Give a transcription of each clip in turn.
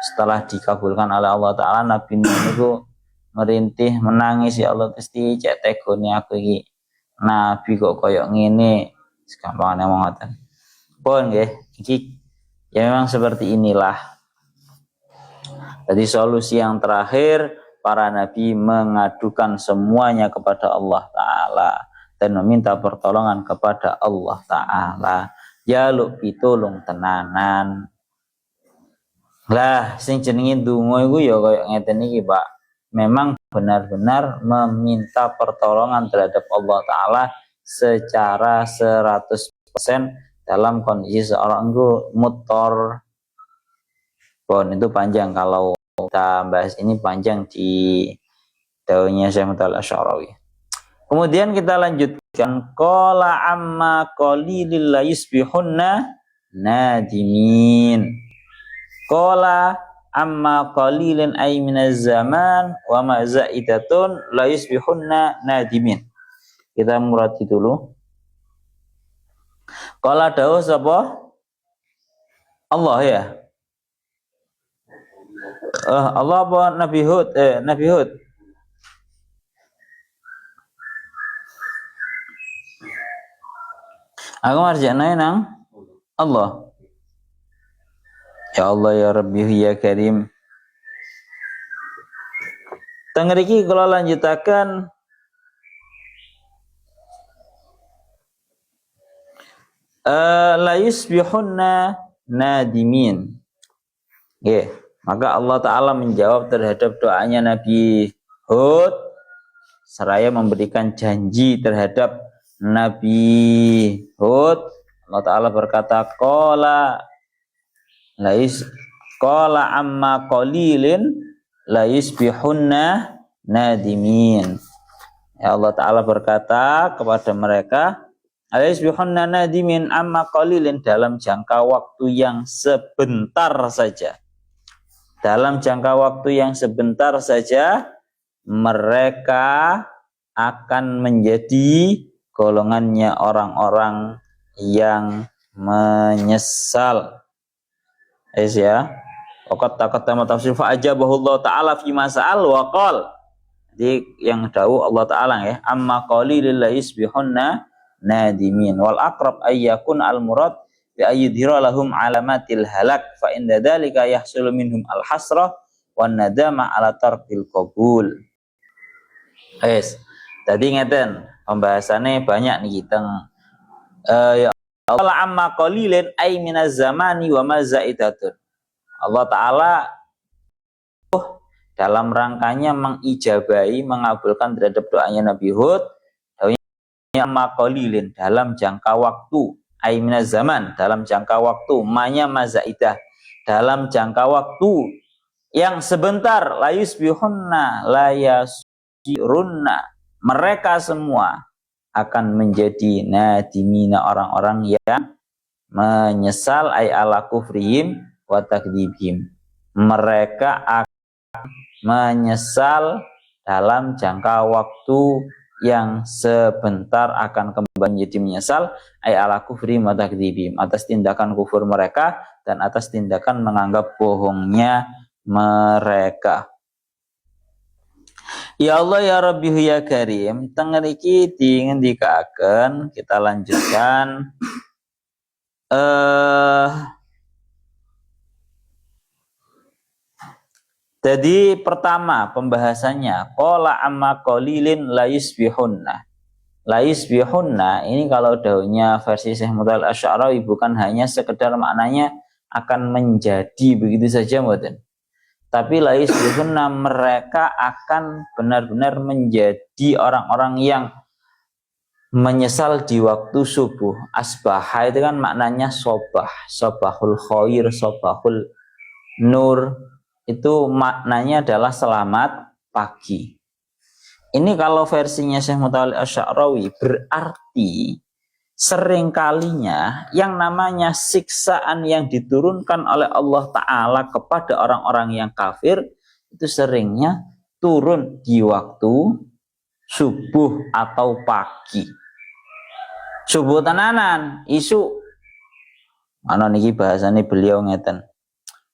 setelah dikabulkan oleh Allah Ta'ala, Nabi Nuh itu merintih menangis, ya Allah Gusti cek tegone aku iki nabi kok koyok ngene, gampangane wong ngoten. Pun nggih, iki ya memang seperti inilah. Jadi solusi yang terakhir, para nabi mengadukan semuanya kepada Allah Ta'ala dan meminta pertolongan kepada Allah Ta'ala. Jaluk pitulung tenanan. Lah sing jenenge donga iku ya koyo ngeten iki, Pak. Memang benar-benar meminta pertolongan terhadap Allah Ta'ala secara 100% dalam kondisi seorang itu mutor. Bon, itu panjang, kalau kita bahas ini panjang di daunnya Syekh Mutal Asy'arawi. Kemudian kita lanjutkan, qala amma qalilil la yusbihunna nadimin. Qala amma qalilin ay minaz zaman wa ma zaidatun la yusbihunna nadimin. Kita murati dulu. Qala dawuh sapa? Allah ya. Allah apa Nabi Hud? Nabi Hud. Aku marjana nang Allah. Ya Allah ya Rabbi ya Karim. Tengriki kalau lanjutakan la yusbihunna nadimin. Nggih, maka Allah Ta'ala menjawab terhadap doanya Nabi Hud seraya memberikan janji terhadap Nabi Hud. Allah Ta'ala berkata, qala amma qalilin la yusbihunna nadimin. Ya Allah Ta'ala berkata kepada mereka, la yusbihunna nadimin amma qalilin, dalam jangka waktu yang sebentar saja. Dalam jangka waktu yang sebentar saja mereka akan menjadi golongannya orang-orang yang menyesal. Ya. Waqat taqaddama tafsir fa ajabahu Allah Ta'ala fi ma sa'al wa qal. Jadi yang dawuh Allah Ta'ala ya, amma qalilil la yusbihunna nadimin wal aqrab ayyakun al murad bi ayyidhira lahum alamatil halak fa inda dzalika yahsulu minhum al hasrah wan nadama ala tarkil qabul. Guys, tadi ngeten pembahasannya banyak nih kita. Ya Allah amma qalilin ay minaz zamani wa ma zaidatun. Allah Ta'ala dalam rangkanya mengijabahi, mengabulkan terhadap doanya Nabi Hud, amma qalilin, dalam jangka waktu, ay minaz zaman, dalam jangka waktu, manya mazaidah, dalam jangka waktu yang sebentar, la yusbihunna la yasirunna, mereka semua akan menjadi nadimina, orang-orang yang menyesal, ay ala kufrihim wa takdzibihim. Mereka akan menyesal dalam jangka waktu yang sebentar, akan kembali menjadi menyesal, ay ala kufrihim wa takdzibihim, atas tindakan kufur mereka dan atas tindakan menganggap bohongnya mereka. Ya Allah ya Rabbi ya Karim, tengriki dingendikaken, kita lanjutkan. Jadi pertama pembahasannya, qala amma qalilin la yusbihunna. La yusbihunna ini kalau daunnya versi Syekh Mutal Asy'arawi bukan hanya sekedar maknanya akan menjadi begitu saja mboten. Tapi la yusbihunna, mereka akan benar-benar menjadi orang-orang yang menyesal di waktu subuh. Asbah itu kan maknanya sobah, sobahul khair, sobahul nur, itu maknanya adalah selamat pagi. Ini kalau versinya Syekh Mutal Asy'arawi berarti seringkalinya yang namanya siksaan yang diturunkan oleh Allah Ta'ala kepada orang-orang yang kafir itu seringnya turun di waktu subuh atau pagi. Subuh tenanan, isu. Ana niki bahasane beliau ngeten.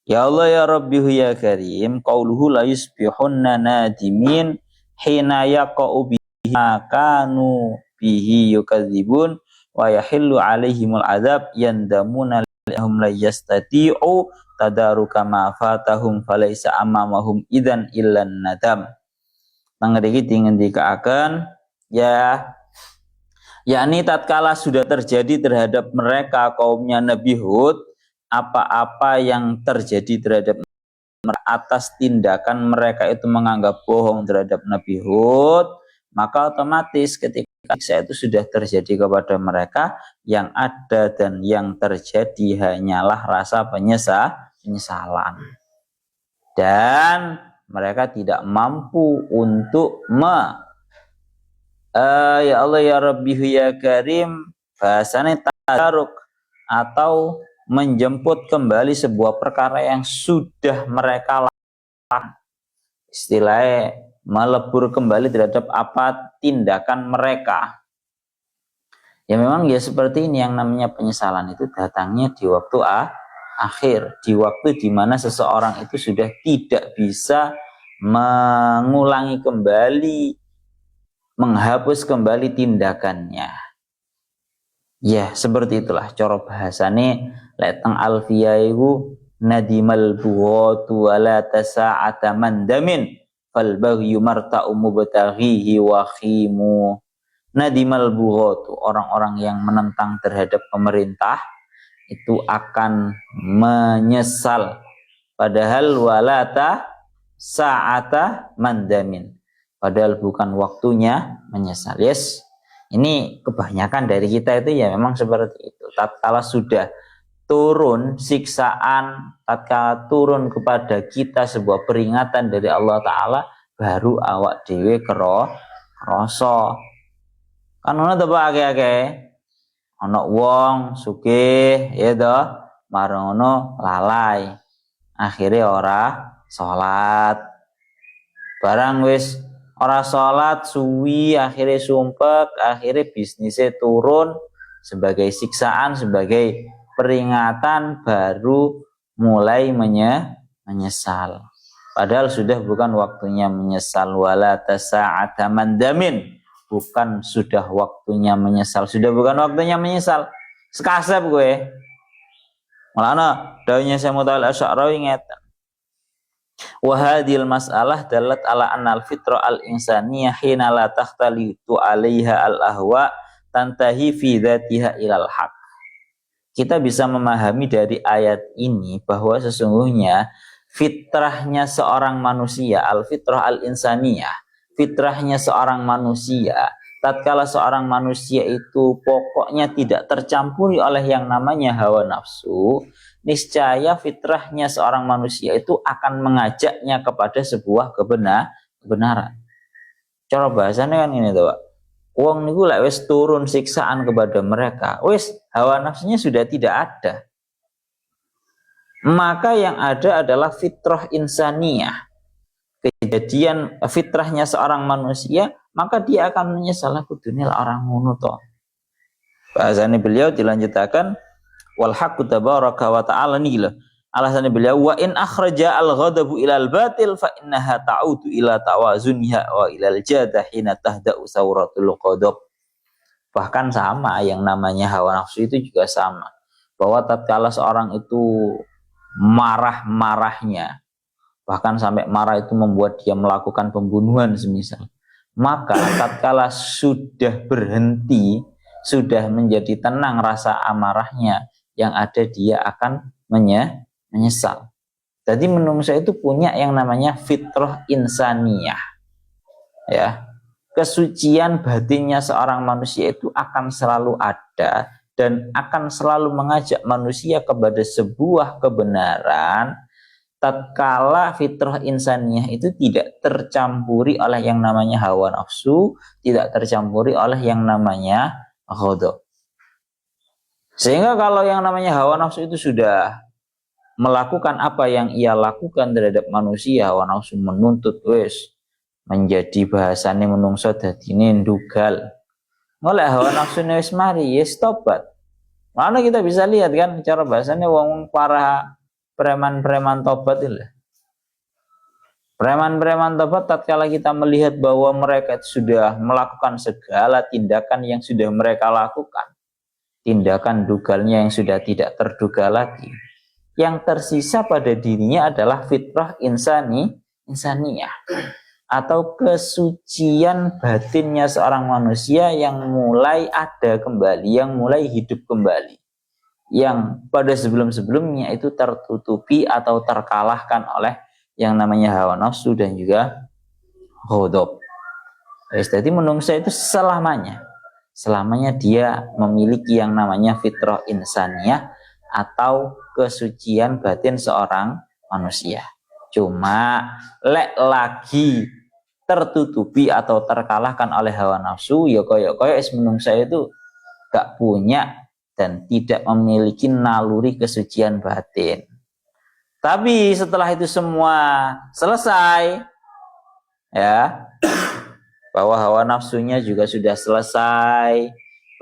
Ya Allah ya Rabbihu ya Karim, qauluhu la yusbihunna nadimin hina yaqa'u bihi ma kanu bihi yukadzibun wa yahillu alaihimul adab yandamuna lahum la yastati'u tadaruka ma fatahum falaysa amamahum idan illan nadam. Nanggeriki dingendikaken ya, yakni tatkala sudah terjadi terhadap mereka kaumnya Nabi Hud apa-apa yang terjadi terhadap atas tindakan mereka itu menganggap bohong terhadap Nabi Hud, maka otomatis ketika siksa itu sudah terjadi kepada mereka, yang ada dan yang terjadi hanyalah rasa penyesalan. Dan mereka tidak mampu untuk ya Allah ya Rabbihu ya Karim, bahasanya tadaruk atau menjemput kembali sebuah perkara yang sudah mereka lakukan. Istilahnya melebur kembali terhadap apa tindakan mereka. Ya memang ya seperti ini, yang namanya penyesalan itu datangnya di waktu akhir, di waktu dimana seseorang itu sudah tidak bisa mengulangi kembali, menghapus kembali tindakannya. Ya seperti itulah cara bahasane lek teng alfiyah iku nadimal bughatu wala tasa'ata mandamin fal baghyu marta'u mubtaghihi wa khimu. Nadimal bughatu, orang-orang yang menentang terhadap pemerintah itu akan menyesal, padahal wala tasa'ata mandamin, padahal bukan waktunya menyesal. Yes, ini kebanyakan dari kita itu ya memang seperti itu. Tatkala sudah turun siksaan, tatkala turun kepada kita sebuah peringatan dari Allah Ta'ala, baru awak dewe kroso. Kan ono to Pak akeh-akeh. Ono wong sugih ya toh, marang ono lalai. Akhirnya ora salat. Barang wis ora salat suwi, akhirnya sumpek, akhirnya bisnisnya turun, sebagai siksaan, sebagai peringatan, baru mulai menyesal. Padahal sudah bukan waktunya menyesal. Wala tasa'ata mandamin, bukan sudah waktunya menyesal, sudah bukan waktunya menyesal. Sekasep gue. Mulana dawuhnya Syekh Mutawal Asy'arawi ngeten. Wa hadhil mas'alah dalat ala annal fitra al insaniyah hina la takhtalitu 'alaiha al ahwa tantahi fi dzatiha ilal haq. Kita bisa memahami dari ayat ini bahwa sesungguhnya fitrahnya seorang manusia, al fitrah al insaniyah, fitrahnya seorang manusia, tatkala seorang manusia itu pokoknya tidak tercampuri oleh yang namanya hawa nafsu, niscaya fitrahnya seorang manusia itu akan mengajaknya kepada sebuah kebenaran. Cara bahasanya kan ini tuh, Pak. Wong niku lek wis turun siksaan kepada mereka, wis hawa nafsunya sudah tidak ada. Maka yang ada adalah fitrah insaniyah. Kejadian fitrahnya seorang manusia, maka dia akan menyesal kudune orang ngono to. Bahasanya beliau dilanjutkan, wal haqqu tabaraka wa ta'ala nila. Alasannya beliau, wa in akhraja al ghadabu ilal batil fa innaha ta'udu ila tawazunha wa ilal jadah hina tahda'u sawratul qadab. Bahkan sama, yang namanya hawa nafsu itu juga sama, bahwa tatkala seorang itu marah-marahnya, bahkan sampai marah itu membuat dia melakukan pembunuhan semisal, maka tatkala sudah berhenti, sudah menjadi tenang rasa amarahnya, yang ada dia akan menyesal. Jadi manusia itu punya yang namanya fitrah insaniyah. Ya, kesucian batinnya seorang manusia itu akan selalu ada dan akan selalu mengajak manusia kepada sebuah kebenaran, tatkala fitrah insaniyah itu tidak tercampuri oleh yang namanya hawa nafsu, tidak tercampuri oleh yang namanya ghadab. Sehingga kalau yang namanya hawa nafsu itu sudah melakukan apa yang ia lakukan terhadap manusia, hawa nafsu menuntut wis menjadi bahasane menungso dadine ndugal. Oleh hawa nafsu wis mari ya tobat. Mana kita bisa lihat kan cara bahasanya wong para preman-preman tobat itu. Preman-preman tobat tatkala kita melihat bahwa mereka sudah melakukan segala tindakan yang sudah mereka lakukan, tindakan dugalnya yang sudah tidak terduga lagi, yang tersisa pada dirinya adalah fitrah insaniyah atau kesucian batinnya seorang manusia yang mulai ada kembali, yang mulai hidup kembali, yang pada sebelum-sebelumnya itu tertutupi atau terkalahkan oleh yang namanya hawa nafsu dan juga ghadab. Jadi menungso itu selamanya dia memiliki yang namanya fitrah insaniyah atau kesucian batin seorang manusia. Cuma lagi tertutupi atau terkalahkan oleh hawa nafsu, ya koyo menungso itu gak punya dan tidak memiliki naluri kesucian batin. Tapi setelah itu semua selesai, ya, bahwa hawa nafsunya juga sudah selesai,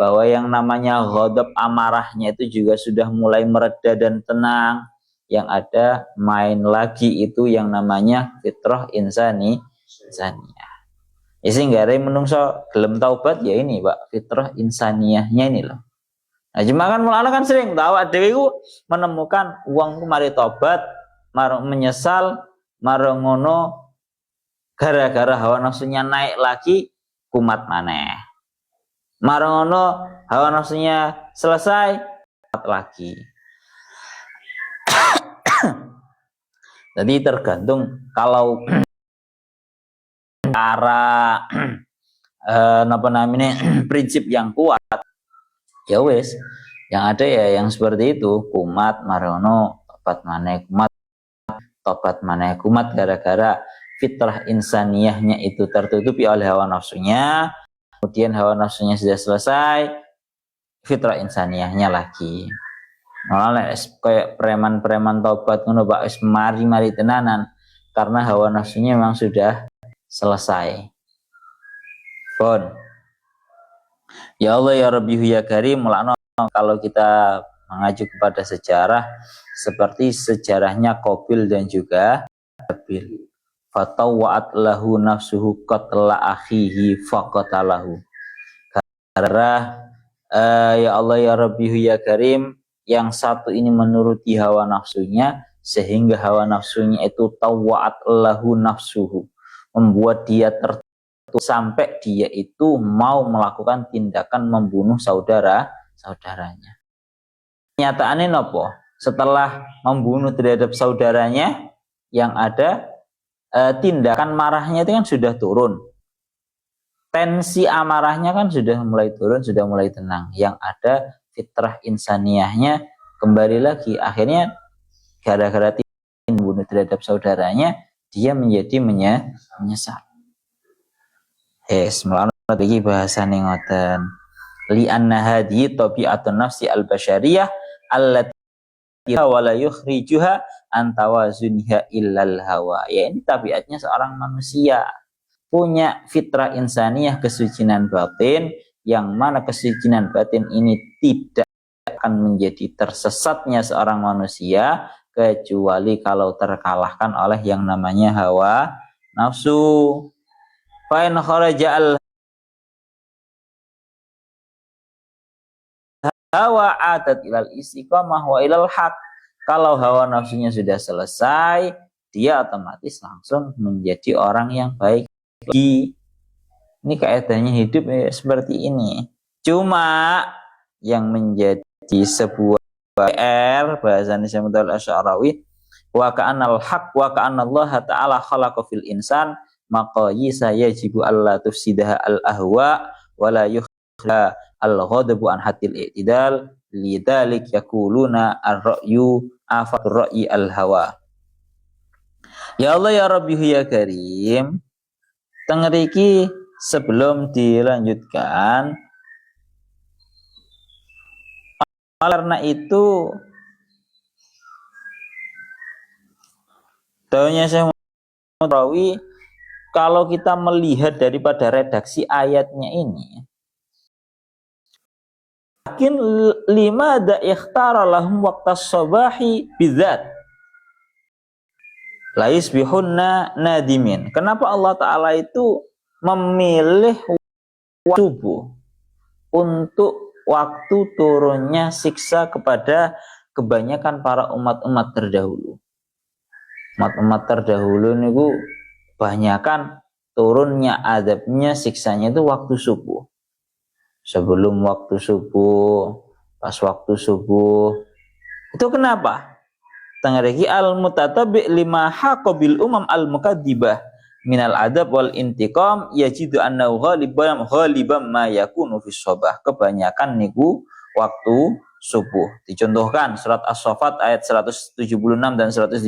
bahwa yang namanya ghadab amarahnya itu juga sudah mulai mereda dan tenang, yang ada main lagi itu yang namanya fitrah insaniyah. Ya sehingga menungso gelem taubat ya ini Pak, fitrah insaniyahnya ini loh. Nah, cuma kan mulanya kan sering tahu dewe ku menemukan uang mari tobat, marung menyesal, marung ngono gara-gara hawa nafsunya naik lagi kumat maneh. Marung ngono hawa nafsunya selesai kumat lagi. Jadi tergantung kalau cara apa namanya prinsip yang kuat, ya wes yang ada ya yang seperti itu, kumat marono tobat maneh kumat gara-gara fitrah insaniyahnya itu tertutupi oleh hawa nafsunya, kemudian hawa nafsunya sudah selesai, fitrah insaniyahnya lagi. Malah kayak preman-preman tobat ngono Pak, wis mari tenanan karena hawa nafsunya memang sudah selesai. Bon. Ya Allah ya Rabbi ya Karim, mulakno kalau kita mengacu kepada sejarah seperti sejarahnya Qabil dan juga Habil. Fatawwa'at lahu nafsuhu qatla akhihi faqatalahu. Karena ya Allah ya Rabbi ya Karim, yang satu ini menuruti hawa nafsunya sehingga hawa nafsunya itu tawwa'at lahu nafsuhu, membuat dia sampai dia itu mau melakukan tindakan membunuh saudaranya. Kenyataannya nopo? Setelah membunuh terhadap saudaranya, yang ada tindakan marahnya itu kan sudah turun. Tensi amarahnya kan sudah mulai turun, sudah mulai tenang. Yang ada fitrah insaniyahnya kembali lagi. Akhirnya gara-gara membunuh terhadap saudaranya, dia menjadi menyesal. Melana iki bahasane ngoten. Li anna hadhihi tabi'atun nafsi al-basyariyah allati wa la yukhrijuha an tawazunha illal hawa. Ya ini tabiatnya seorang manusia. Punya fitrah insaniyah kesucian batin, yang mana kesucian batin ini tidak akan menjadi tersesatnya seorang manusia kecuali kalau terkalahkan oleh yang namanya hawa nafsu. Fa'in kharaja al hawa adat ilal istiqamah wa ilal haq. Kalau hawa nafsunya sudah selesai, dia otomatis langsung menjadi orang yang baik lagi. Ini kaidahnya hidup ya, seperti ini. Cuma yang menjadi sebuah PR bahasanya Syekh Muhammad Al-Asy'arawi, wa ka'annal haq wa ka'annallaha ta'ala khalaqa fil insan maqayisa yajibu alla tufsidaha al-ahwa wa la yukhla al-ghadabu an hatil i'tidal lidzalik yaquluna ar-ra'yu afatur ra'yi al-hawa. Ya Allah ya Rabbi ya Karim, tengeriki sebelum dilanjutkan, karena itu taunya Syekh Muhammad, kalau kita melihat daripada redaksi ayatnya ini, lakin lima da ikhtara lahum waqtas sabahi bidzat. la yusbihunna nadimin. Kenapa Allah Ta'ala itu memilih subuh untuk waktu turunnya siksa kepada kebanyakan para umat-umat terdahulu? Umat-umat terdahulu niku banyakan turunnya adabnya, siksanya itu waktu subuh. Sebelum waktu subuh, pas waktu subuh. Itu kenapa? Tangariki al-mutatabi lima haqabil umam al-mukadzibah minal adab wal intiqam yajidu annahu ghaliban ma yakunu fis sabah. Kebanyakan niku waktu subuh. Dicontohkan surat As-Saffat ayat 176 dan 177.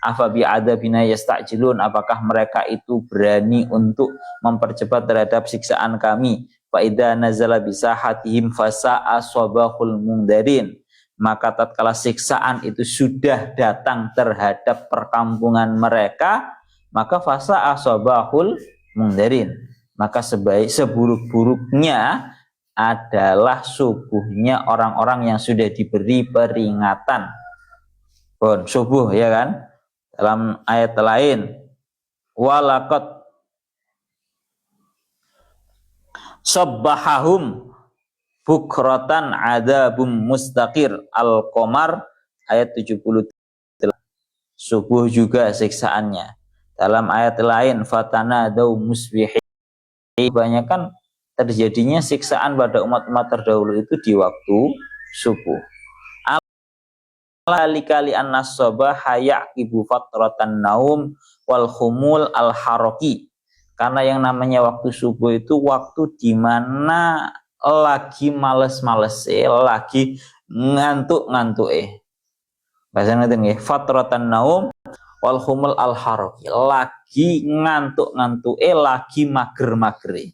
Afa bi adabina yasta'jilun, apakah mereka itu berani untuk mempercepat terhadap siksaan kami? Fa idza nazala bisahatihim fasa'a sabahul mundarin. Maka tatkala siksaan itu sudah datang terhadap perkampungan mereka, maka fasa'a sabahul mundarin. Maka seburuk-buruknya adalah subuhnya orang-orang yang sudah diberi peringatan. Subuh, ya kan? Dalam ayat lain, walaqad sabbahahum bukratan adabum mustaqir. Al-Qamar ayat 78. Subuh juga siksaannya. Dalam ayat lain, fatanadau musbihin. Kebanyakan terjadinya siksaan pada umat-umat terdahulu itu di waktu subuh. Alikali an-nasabah hayaqibu fatratan naum wal khumul al-haraki. Karena yang namanya waktu subuh itu waktu di mana lagi males-males, lagi ngantuk-ngantuk. Bahasanya itu nggih, fatratan naum wal khumul al-haraki. Lagi ngantuk-ngantuk, lagi mager-mager.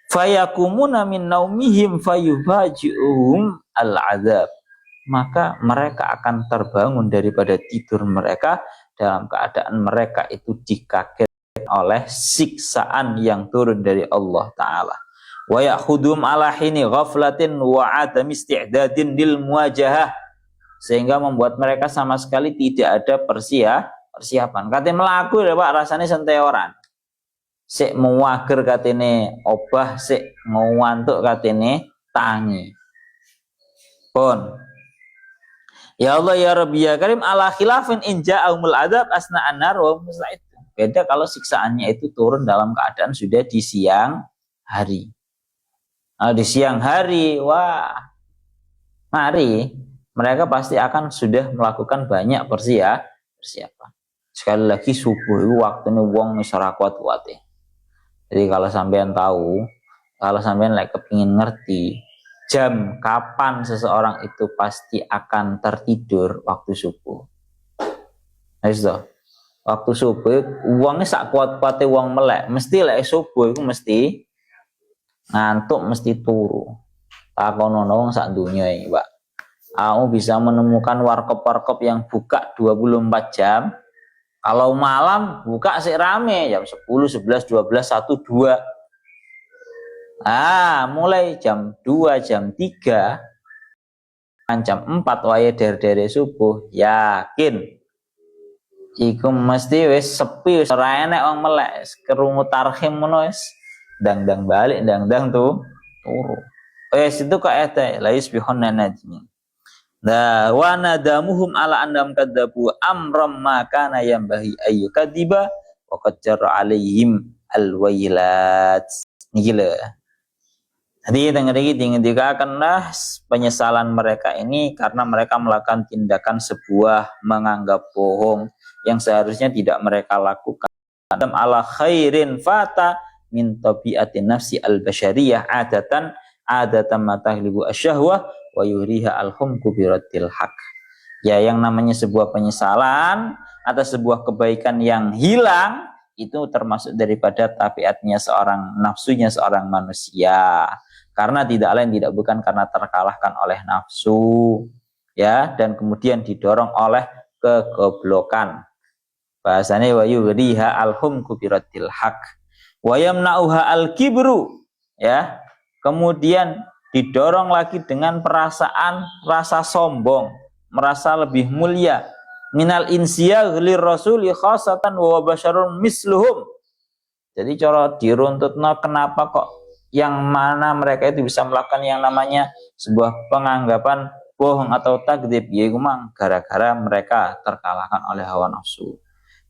Fayakumuna min naumihim fayubaji'uhum al-azab. Maka mereka akan terbangun daripada tidur mereka dalam keadaan mereka itu dikagetkan oleh siksaan yang turun dari Allah Ta'ala. Wa ya'khudum ala hini ghaflatin wa adam isti'dadin lil muwajahah, sehingga membuat mereka sama sekali tidak ada persiapan. Katanya melaku ya Pak, rasanya senteoran. Sik muwager katene obah, sik ngantuk katene tangi. Pun ya Allah ya Rabbi ya Karim ala khilafin in ja'ahumul adab asna anar wa musla'id. Beda kalau siksaannya itu turun dalam keadaan sudah di siang hari. Nah, di siang hari, wah, mari mereka pasti akan sudah melakukan banyak persiapan. Sekali lagi subuh itu waktunya wong wis ora kuat-kuate. Jadi kalau sampean tahu, kalau sampean kepingin ngerti jam kapan seseorang itu pasti akan tertidur waktu subuh. Nah, waktu subuh uangnya sak kuat-kuate wong melek, mesti subuh itu mesti ngantuk, mesti turu. Takonono wong sak dunya iki, Pak. Kamu bisa menemukan warkop-warkop yang buka 24 jam. Kalau malam buka sih rame jam 10, 11, 12, 1, 2. Mulai jam 2, jam 3, jam 4 wae der-dere subuh, yakin iku mesti wis sepi, wis ora enek wong melek, kerungu tarhim ngono wis dang-dang balik, dang-dang tuh turu. Wis itu kok ete la yusbihunna nadimin. Nah, wa nadamuhum ala annam kadzabu amram ma kana yambahi ayu kadiba wa qad jarra alaihim alwailat. Niki lho. Jadi dikatakanlah penyesalan mereka ini karena mereka melakukan tindakan sebuah menganggap bohong yang seharusnya tidak mereka lakukan. Adam ala khairin fata min tabiatin nafsi al-basyariyah adatan mataghlibu asyahwah wa yuriha al-humku biratil haq. Ya, yang namanya sebuah penyesalan atas sebuah kebaikan yang hilang itu termasuk daripada tabiatnya seorang, nafsunya seorang manusia. Karena tidak lain tidak bukan karena terkalahkan oleh nafsu, ya, dan kemudian didorong oleh kegoblokan. Bahasanya wa yuriha al-humku biratil haq wa yamna'uha al-kibru, ya. Kemudian didorong lagi dengan perasaan rasa sombong, merasa lebih mulia, minal insiyagh lirrasuli khasatan wa basyarun misluhum. Jadi cara diruntutno kenapa kok yang mana mereka itu bisa melakukan yang namanya sebuah penganggapan bohong atau takdzib, yaitu memang gara-gara mereka terkalahkan oleh hawa nafsu.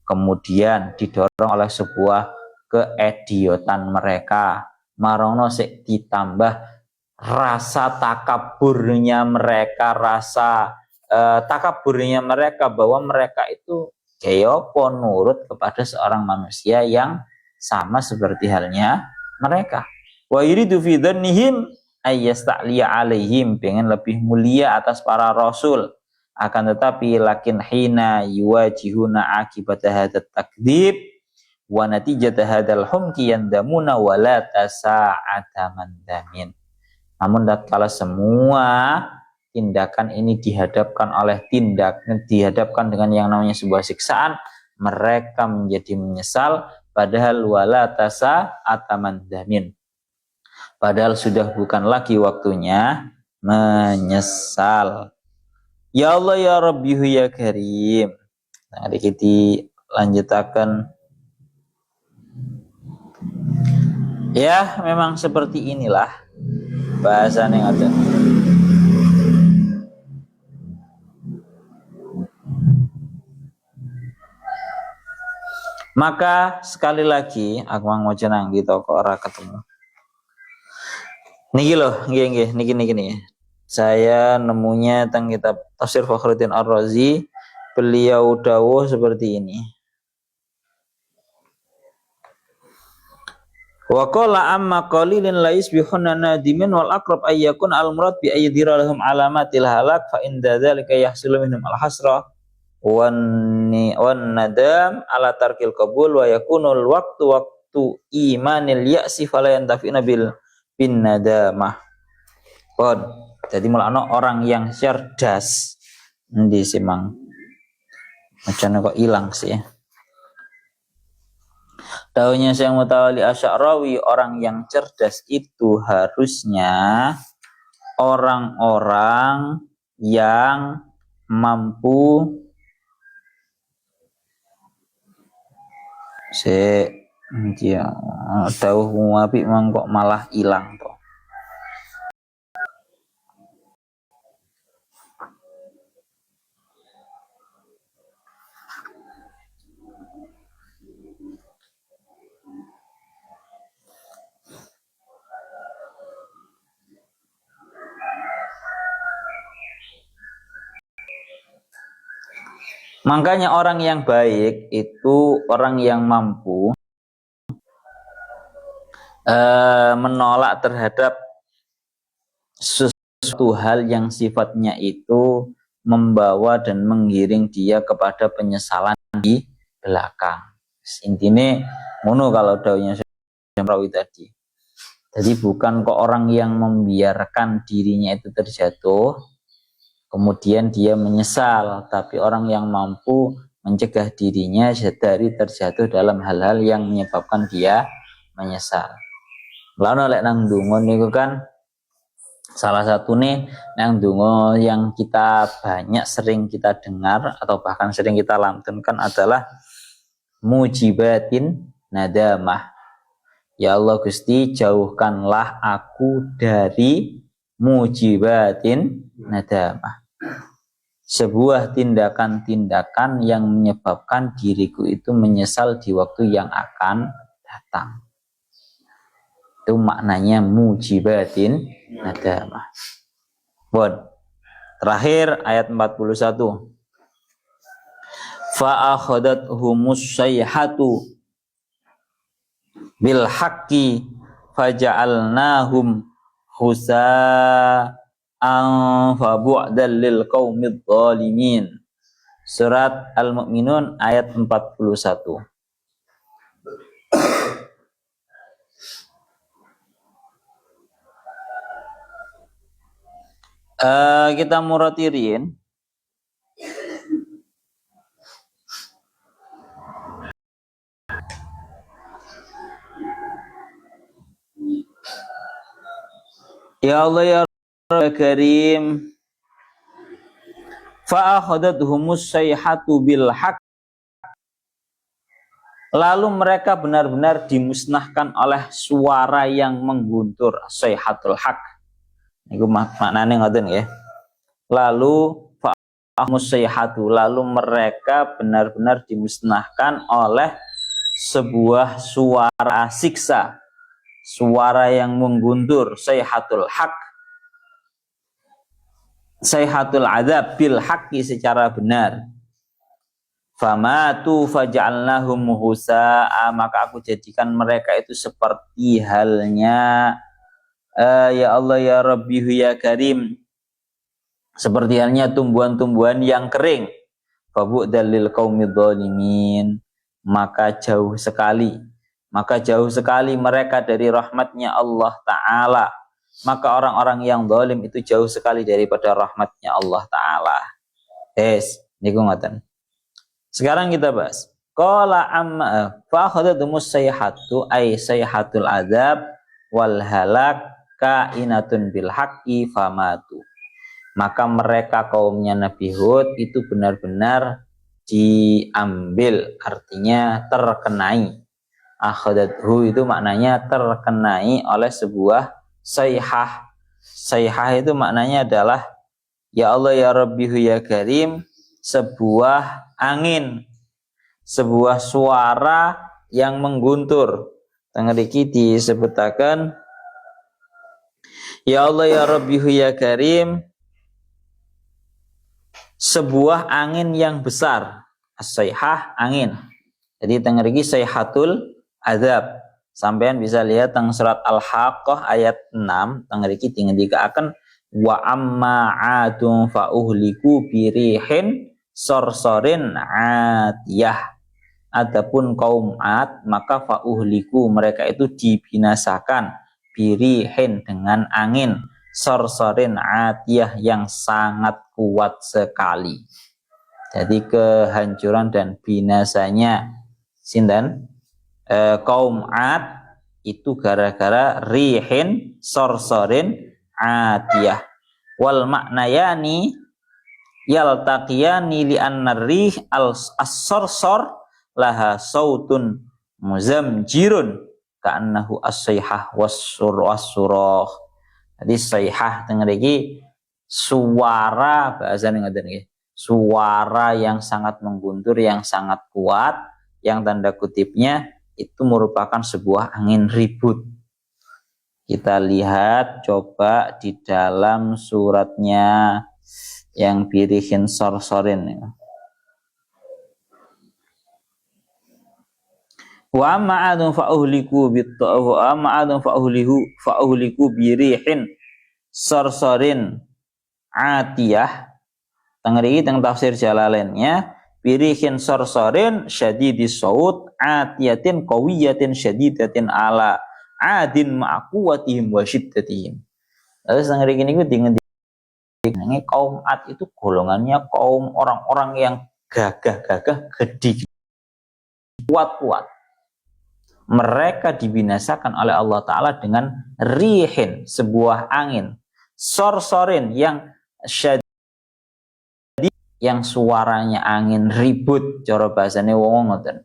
Kemudian didorong oleh sebuah keidiotan mereka. Marono sik ditambah rasa takaburnya mereka, takaburnya mereka bahwa mereka itu keyopo nurut kepada seorang manusia yang sama seperti halnya mereka. Wa yuridu fi dzannihim ayyasta'liya alaihim, pengen lebih mulia atas para rasul. Akan tetapi lakin hina yuwajihuna akibat hadat takdzib wa natijat hadal humki yandamuna wa la tasa'ata mandamin. Namun tatkala semua tindakan ini dihadapkan dengan yang namanya sebuah siksaan, mereka menjadi menyesal, padahal wala tasa'ata mandamin. Padahal sudah bukan lagi waktunya menyesal. Ya Allah ya Rabbihu ya Karim. Nah, kita lanjutakan. Ya, memang seperti inilah bahasan yang ada. Maka sekali lagi aku mau jenang di toko ora ketemu. Niki loh, niki. Saya nemunya tentang kitab Tafsir Fakhruddin Ar-Razi. Beliau dawuh seperti ini. Wa qala amma qalilin la yusbihuna nadimin wal aqrab ayyakun al murad bi aydira lahum alamatil halak fa inda dzalika yahsulu minhum al hasra wan nadam ala tarkil qabul wa yakunul waqtu imanil ya'si fala yantafina bil bin nadamah. Jadi mulakno orang yang cerdas endi simang macam kok hilang sih ya. Daunnya Syekh Mutawalli Asy'arawi, orang yang cerdas itu harusnya orang-orang yang mampu dia dawuh muapi mangkok malah hilang toh. Makanya orang yang baik itu orang yang mampu menolak terhadap sesuatu hal yang sifatnya itu membawa dan menggiring dia kepada penyesalan di belakang. Intinya ngono kalau daunnya Syamrawi tadi. Jadi bukan kok orang yang membiarkan dirinya itu terjatuh kemudian dia menyesal, tapi orang yang mampu mencegah dirinya dari terjatuh dalam hal-hal yang menyebabkan dia menyesal. Lalu lek nang donga niku kan salah satu nih nang donga yang kita banyak sering kita dengar atau bahkan sering kita lantunkan adalah mujibatin nadamah. Ya Allah Gusti, jauhkanlah aku dari mujibatin nadamah. Sebuah tindakan-tindakan yang menyebabkan diriku itu menyesal di waktu yang akan datang. Itu maknanya mujibatin nadamah. Bon. Terakhir ayat 41. Fa akhadathhumus sayhatu bil haqqi faja'alnahum husa fa bu'dal lil qaumidz zalimin. Surat Al-Mu'minun ayat 41. Kita muratirin. Ya Allah ya Karim, fa akhadathumush sayhatu bil haqq, lalu mereka benar-benar dimusnahkan oleh suara yang mengguntur, sayhatul haq. Niku maknane ngoten nggih. Lalu musayhatu, lalu mereka benar-benar dimusnahkan oleh sebuah suara siksa, suara yang mengguntur, sayhatul haq, sayhatul adzab bil haqqi, secara benar. Famatu faja'alnahum husa'a, maka aku jadikan mereka itu seperti halnya ya Allah ya Rabbi ya Karim, seperti halnya tumbuhan-tumbuhan yang kering. Fabu'dal lil qaumidz zalimin, maka jauh sekali mereka dari rahmatnya Allah Ta'ala, maka orang-orang yang zalim itu jauh sekali daripada rahmatnya Allah Ta'ala. Niku ngoten. Sekarang kita bahas qala amma fa akhadatumus sayhatu ay sayhatul adzab wal halak kainatun bil haqqi famatu, maka mereka kaumnya Nabi Hud itu benar-benar diambil, artinya terkenai. Akhadathu itu maknanya terkenai oleh sebuah sayhah. Sayhah itu maknanya adalah ya Allah ya Rabbi ya Karim, sebuah angin, sebuah suara yang mengguntur. Tengriki disebutakan ya Allah ya Rabbi ya Karim, sebuah angin yang besar. As-sayhah angin. Jadi tengriki sayhatul adzab. Sampean bisa lihat teng surat Al-Haqqah ayat 6, tengriki dingendikaken wa amma 'adun fa uhliku birihin sorsorin 'atiyah. Adapun kaum 'Ad, maka fa uhliku, mereka itu dibinasakan birihin, dengan angin sorsorin 'atiyah, yang sangat kuat sekali. Jadi kehancuran dan binasanya sinten kaum 'Ad itu gara-gara rihin sorsorin 'atiyah. Wal maknayani yaltaqiyani li anna rih as-sorsor laha sautun muzamjirun ka'annahu as-sayhah was-surah. Jadi sayhah teng mriki suara, bahasane ngoten nggih, suara yang sangat mengguntur, yang sangat kuat, yang tanda kutipnya itu merupakan sebuah angin ribut. Kita lihat coba di dalam suratnya yang birihin sorsorin. Wa ma'adun fa'uhliku bitta'u wa ma'adun fa'uhliku birihin sorsorin 'atiyah. Tengriki teng tafsir Jalalainnya birihin sorsorin syadidis saut 'atiyatin qawiyatin syadidatin ala 'adin ma'quwatihim wa syiddatihim. Lalu tengriki niku dingendikane kaum 'Ad itu golongannya kaum orang-orang yang gagah-gagah, gede, kuat-kuat. Mereka dibinasakan oleh Allah Ta'ala dengan rihin, sebuah angin, sorsorin yang syadid, yang suaranya angin ribut, cara bahasane wong ngoten.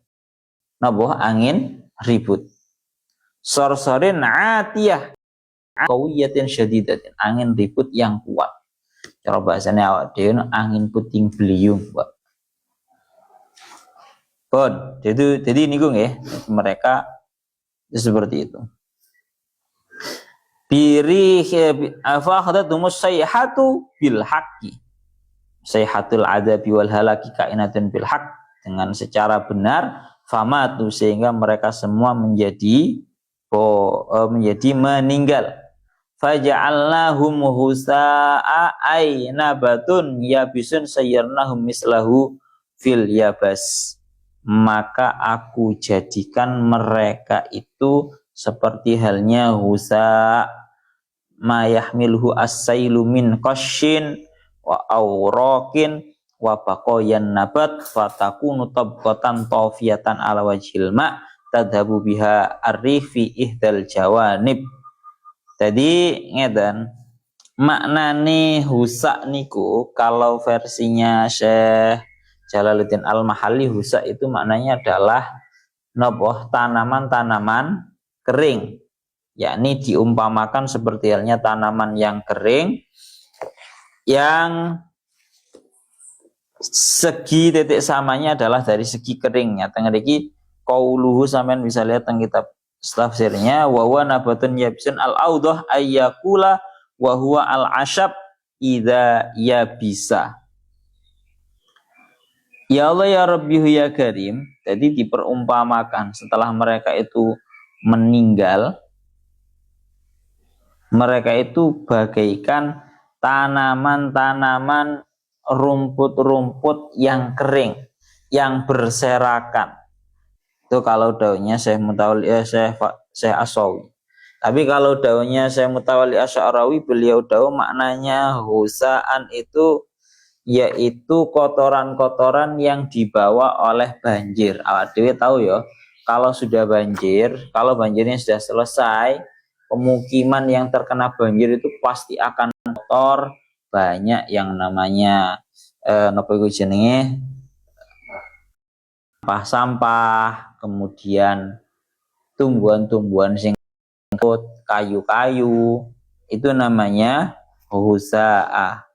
Napa angin ribut. Sorsorin 'atiyah qawiyatin syadidatin, angin ribut yang kuat. Cara bahasane awak dhewe angin puting beliung, Pak. Bon, jadi niku nggih, mereka itu seperti itu. Birih fa akhadatumus sayhatu bil haqqi. Sayhatul adzabi wal halaki kainatun bil haqq, dengan secara benar, famatu, sehingga mereka semua menjadi meninggal. Faja'alnahum husa'a ay nabatun yabisun sayyarnahum mislahu fil yabas. Maka aku jadikan mereka itu seperti halnya husa ma yahmiluhu as-sailu min qashin wa awraqin wa baqayan nabat fatakunu tabqatan tawfiyatan ala wajhil ma tadhabu biha ar-rih fi ihdal jawanib. Jadi ngeten, maknane husa niku kalau versinya Syekh Jalaluddin Al-Mahalli, husa itu maknanya adalah nopo tanaman-tanaman kering, yakni diumpamakan seperti halnya tanaman yang kering yang segi titik samanya adalah dari segi keringnya. Tengah iki qauluhu, sampean bisa lihat teng kitab tafsirnya, wa huwa nabatun yabisun al-audah ayyakula wa huwa al-ashab idza yabisa. Ya Allah ya Rabbihu ya Karim, jadi diperumpamakan setelah mereka itu meninggal, mereka itu bagaikan tanaman-tanaman rumput-rumput yang kering, yang berserakan. Itu kalau daunnya Syekh Mutawalli Syekh Ashawi. Tapi kalau daunnya Syekh Mutawalli Asy'arawi, beliau daun maknanya husaan itu yaitu kotoran-kotoran yang dibawa oleh banjir. Awak dhewe tahu ya, kalau sudah banjir, kalau banjirnya sudah selesai, pemukiman yang terkena banjir itu pasti akan kotor, banyak yang namanya napa iku jenenge sampah, kemudian tumbuhan-tumbuhan sing kayu-kayu, itu namanya husaah.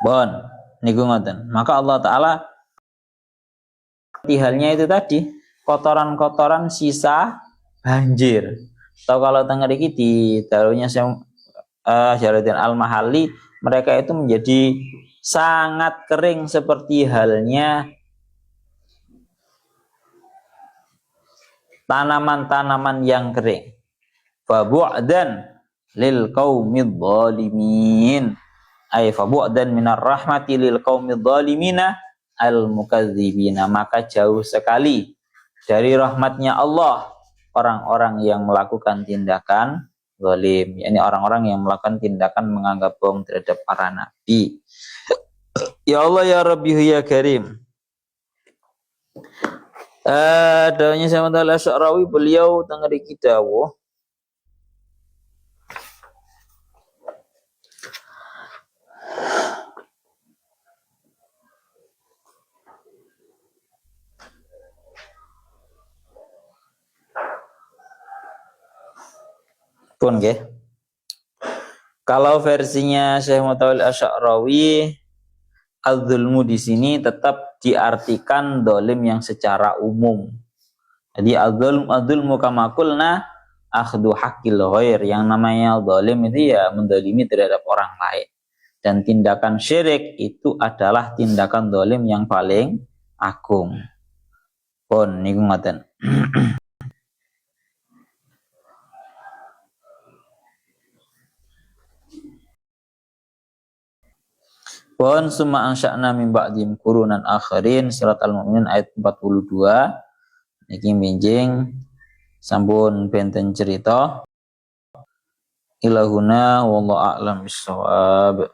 Bon, niku ngoten. Maka Allah Ta'ala halnya itu tadi, kotoran-kotoran sisa banjir. Atau kalau tengah iki di darunya Jalaluddin Al-Mahalli, mereka itu menjadi sangat kering seperti halnya tanaman-tanaman yang kering. Fa bu'dan lil qaumidz zalimin. Ay fa bu'dan minar rahmati lil qaumidz zalimina al mukadzibina. Maka jauh sekali dari rahmatnya Allah orang-orang yang melakukan tindakan zalim, yakni orang-orang yang melakukan tindakan menganggap bohong terhadap para nabi. Ya Allah ya Rabbi ya Karim. Daunnya Syekh Mutawalli Asy'arawi, beliau tengah iki dawuh, pun nggih. Kalau versinya Syekh Mutawalli Asy'arawi, al-zulmu di sini tetap diartikan dolim yang secara umum. Jadi al-zulmu kama qulna akhdu haqqil ghair, yang namanya dolim itu ya mendolimi terhadap orang lain. Dan tindakan syirik itu adalah tindakan dolim yang paling agung. Pun niku ngoten. Pun summa ansya'na min ba'dim qurunan akharin, surat Al-Mu'minun ayat 42. Niki benjing sampun benten cerita. Ilahuna wallahu a'lam bissawab.